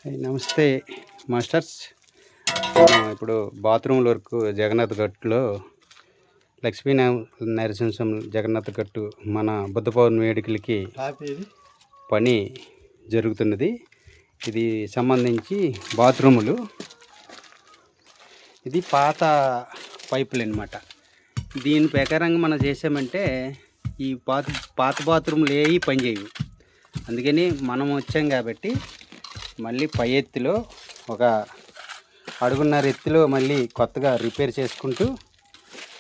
నమస్తే మాస్టర్స్. ఇప్పుడు bathroom work Jagannadh గట్టులో Lakshmi Narasimham Jagannadh గట్టు మన బుద్ధ పౌర్ణమి వేడుకలకి పని జరుగుతున్నది. ఇది సంబంధించి బాత్రూములు, ఇది పాత పైపులు అన్నమాట. దీని ప్రకారంగా మనం చేసామంటే ఈ పాత బాత్రూములు ఏవి పనిచేయవు. అందుకని మనం వచ్చాం కాబట్టి మళ్ళీ పై ఎత్తులో ఒక అడుగున్నర ఎత్తులో మళ్ళీ కొత్తగా రిపేర్ చేసుకుంటూ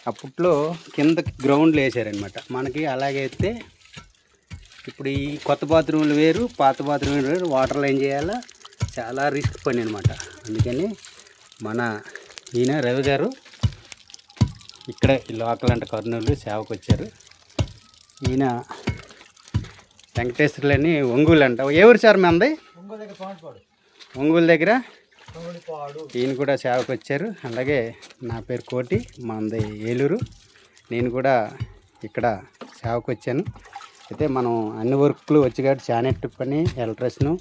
అప్పట్లో కింద గ్రౌండ్లు వేసారనమాట. మనకి అలాగైతే ఇప్పుడు ఈ కొత్త బాత్రూములు వేరు, పాత బాత్రూములు వేరు, వాటర్ లైన్ చేయాలా, చాలా రిస్క్ పని అనమాట. అందుకని మన ఈయన రవి గారు ఇక్కడ లోకల్ అంట కర్నూలు సేవకు వచ్చారు. ఈయన వెంకటేశ్వర్లని ఒంగోలు అంట. ఏ ఊరు సార్ మంది? ఒంగోలు దగ్గర. ఈయన కూడా సేవకు వచ్చారు. అలాగే నా పేరు కోటి, మంది ఏలూరు. నేను కూడా ఇక్కడ సేవకు వచ్చాను. అయితే మనం అన్ని వర్క్లు వచ్చి కాబట్టి శానిట్ పని, ఎలక్ట్రిషను,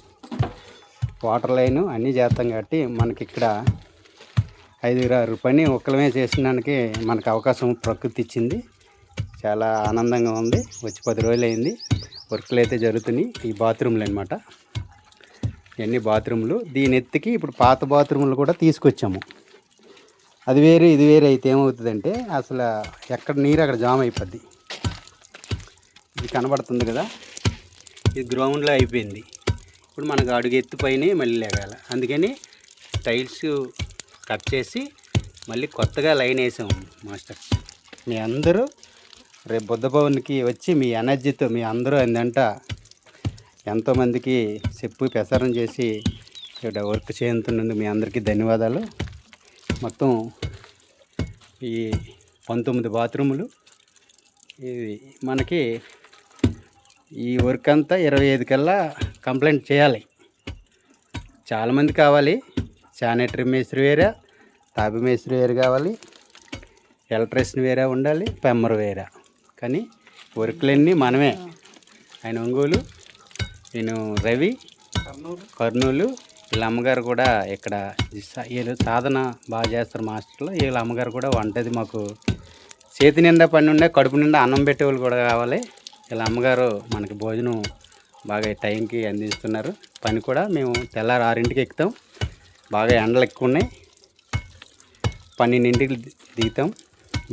వాటర్ లైను అన్నీ చేస్తాం కాబట్టి మనకి ఇక్కడ 5-6 పని ఒక్కలమే చేసినానికి మనకు అవకాశం ప్రకృతి ఇచ్చింది. చాలా ఆనందంగా ఉంది. వచ్చి 10 రోజులు అయింది. వర్క్లు అయితే జరుగుతున్నాయి. ఈ బాత్రూమ్లు అనమాట, ఇవన్నీ బాత్రూమ్లు. దీని ఎత్తుకి ఇప్పుడు పాత బాత్రూమ్లు కూడా తీసుకొచ్చాము. అది వేరు ఇది వేరు అయితే ఏమవుతుందంటే అసలు ఎక్కడ నీరు అక్కడ జామ్ అయిపోద్ది. ఇది కనబడుతుంది కదా, ఇది గ్రౌండ్లో అయిపోయింది. ఇప్పుడు మనకు అడుగు ఎత్తు పైన మళ్ళీ లేగాల. అందుకని టైల్స్ కట్ చేసి మళ్ళీ కొత్తగా లైన్ వేసాము మాస్టర్స్. మీ అందరూ రేపు బుద్ధ భవన్కి వచ్చి మీ ఎనర్జీతో మీ అందరూ ఏంటంట ఎంతోమందికి చెప్పు ప్రసారం చేసి ఇక్కడ వర్క్ చేస్తున్నందుకు మీ అందరికీ ధన్యవాదాలు. మొత్తం ఈ 19 బాత్రూములు. ఇది మనకి ఈ వర్క్ అంతా 25 కల్లా కంప్లైంట్ చేయాలి. చాలామంది కావాలి. శానిటరీ మేస్త్రి వేరే, తాపి మేస్త్రి వేరే కావాలి, ఎలక్ట్రిషియన్ వేరే ఉండాలి, ప్లంబర్ వేరే. కానీ వర్క్లన్నీ మనమే. ఆయన ఒంగోలు, నేను రవి కర్నూలు. వీళ్ళ అమ్మగారు కూడా ఇక్కడ వీళ్ళు సాధన బాగా చేస్తారు మాస్టర్లు. వీళ్ళ అమ్మగారు కూడా వంటది మాకు చేతి నిండా పని ఉండే, కడుపు నిండా అన్నం పెట్టేవాళ్ళు కూడా కావాలి. వీళ్ళ అమ్మగారు మనకి భోజనం బాగా టైంకి అందిస్తున్నారు. పని కూడా మేము తెల్లారి 6ంటికి ఎక్కుతాం. బాగా ఎండలు ఎక్కువ ఉన్నాయి. 12ంటికి దిగుతాం.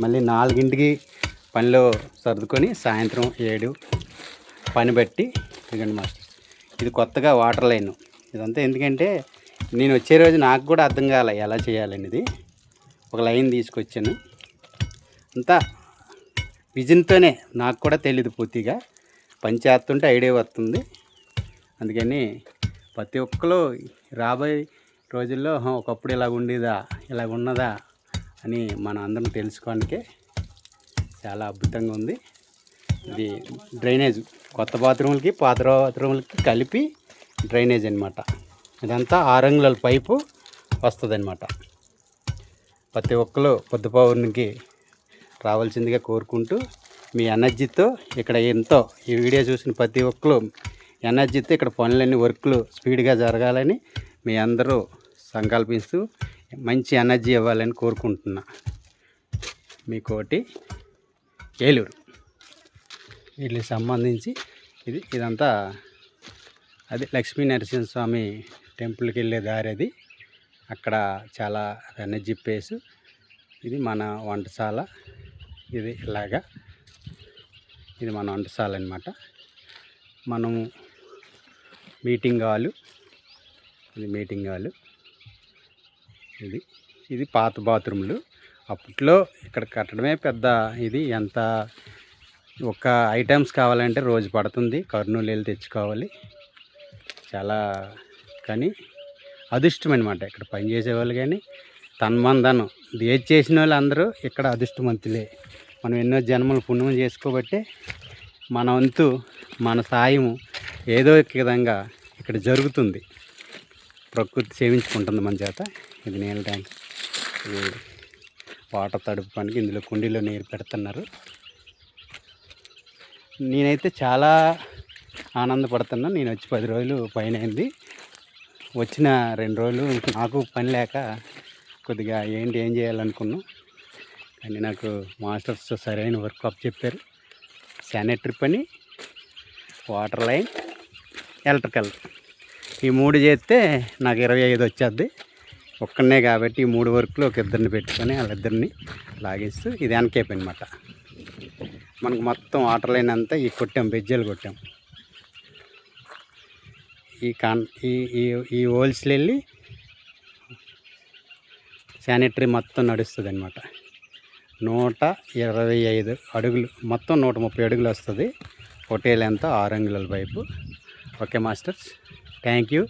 మళ్ళీ 4ంటికి పనిలో సర్దుకొని సాయంత్రం 7 పని బట్టి. ఇదిగండి మాస్టర్, ఇది కొత్తగా వాటర్ లైన్. ఇదంతా ఎందుకంటే నేను వచ్చే రోజు నాకు కూడా అర్థం కాలే ఎలా చేయాలనేది. ఒక లైన్ తీసుకొచ్చాను. అంతా విజన్తోనే, నాకు కూడా తెలియదు పూర్తిగా. పని చేస్తుంటే ఐడియా వస్తుంది. అందుకని ప్రతి ఒక్కరు రాబోయే రోజుల్లో ఒకప్పుడు ఇలా ఉండేదా, ఇలా ఉన్నదా అని మన అందరం తెలుసుకోవడానికే చాలా అద్భుతంగా ఉంది. ఇది డ్రైనేజ్, కొత్త బాత్రూములకి పాత బాత్రూములకి కలిపి డ్రైనేజ్ అనమాట. ఇదంతా 6 అంగుళాల పైపు వస్తుంది అనమాట. ప్రతి ఒక్కరు పొద్దు పౌర్ణమికి రావాల్సిందిగా కోరుకుంటూ మీ ఎనర్జీతో ఇక్కడ ఎంతో ఈ వీడియో చూసిన ప్రతి ఒక్కరు ఎనర్జీతో ఇక్కడ పనులన్నీ వర్క్లు స్పీడ్గా జరగాలని మీ అందరూ సంకల్పిస్తూ మంచి ఎనర్జీ ఇవ్వాలని కోరుకుంటున్నా. మీకోటి ఏలూరు. వీటికి సంబంధించి ఇదంతా అది లక్ష్మీ నరసింహస్వామి టెంపుల్కి వెళ్ళే దారి. అది అక్కడ చాలా ఎనర్జీ ప్లేస్. ఇది మన వంటశాల. ఇది ఇలాగా, ఇది మన వంటశాల అనమాట. మనము మీటింగ్ హాలు, ఇది మీటింగ్ హాలు. ఇది పాత బాత్రూములు. అప్పట్లో ఇక్కడ కట్టడమే పెద్ద ఇది. ఎంత ఒక ఐటమ్స్ కావాలంటే రోజు పడుతుంది. కర్నూలు వెళ్ళి తెచ్చుకోవాలి. చాలా కానీ అదృష్టం అనమాట ఇక్కడ పనిచేసేవాళ్ళు. కానీ తన్మందనం ఏది చేసిన వాళ్ళు అందరూ ఇక్కడ అదృష్టవంతులే. మనం ఎన్నో జన్మలు పుణ్యం చేసుకోబట్టే మన వంతు, మన సాయము ఏదో ఒక విధంగా ఇక్కడ జరుగుతుంది. ప్రకృతి సేవించుకుంటుంది మన చేత. ఇది నీళ్ళ ట్యాంక్, ఇది వాటర్ తడుపు పనికి ఇందులో కుండీలో నీరు పెడుతున్నారు. నేనైతే చాలా ఆనందపడుతున్నా. నేను వచ్చి 10 రోజులు పైన అయింది. వచ్చిన 2 రోజులు నాకు పని లేక కొద్దిగా ఏం చేయాలనుకున్నాం. కానీ నాకు మాస్టర్స్ సరైన వర్క్ అప్ చెప్పారు. శానిటరీ పని, వాటర్ లైన్, ఎలక్ట్రికల్ ఈ 3 చేస్తే నాకు 25 వచ్చేద్ది. ఒక్కనే కాబట్టి ఈ 3 వర్క్లు ఒక ఇద్దరిని పెట్టుకొని వాళ్ళిద్దరిని లాగిస్తూ ఇది వెనకేపు అనమాట. మనకు మొత్తం వాటర్ లైన్ అంతా ఈ కొట్టాం, బెజ్జలు కొట్టాం. ఈ హోల్స్లో వెళ్ళి శానిటరీ మొత్తం నడుస్తుంది అనమాట. 125 అడుగులు, మొత్తం 130 అడుగులు వస్తుంది. హోటల్ అంతా 6 అంగుళాల pipe. Okay masters, thank you.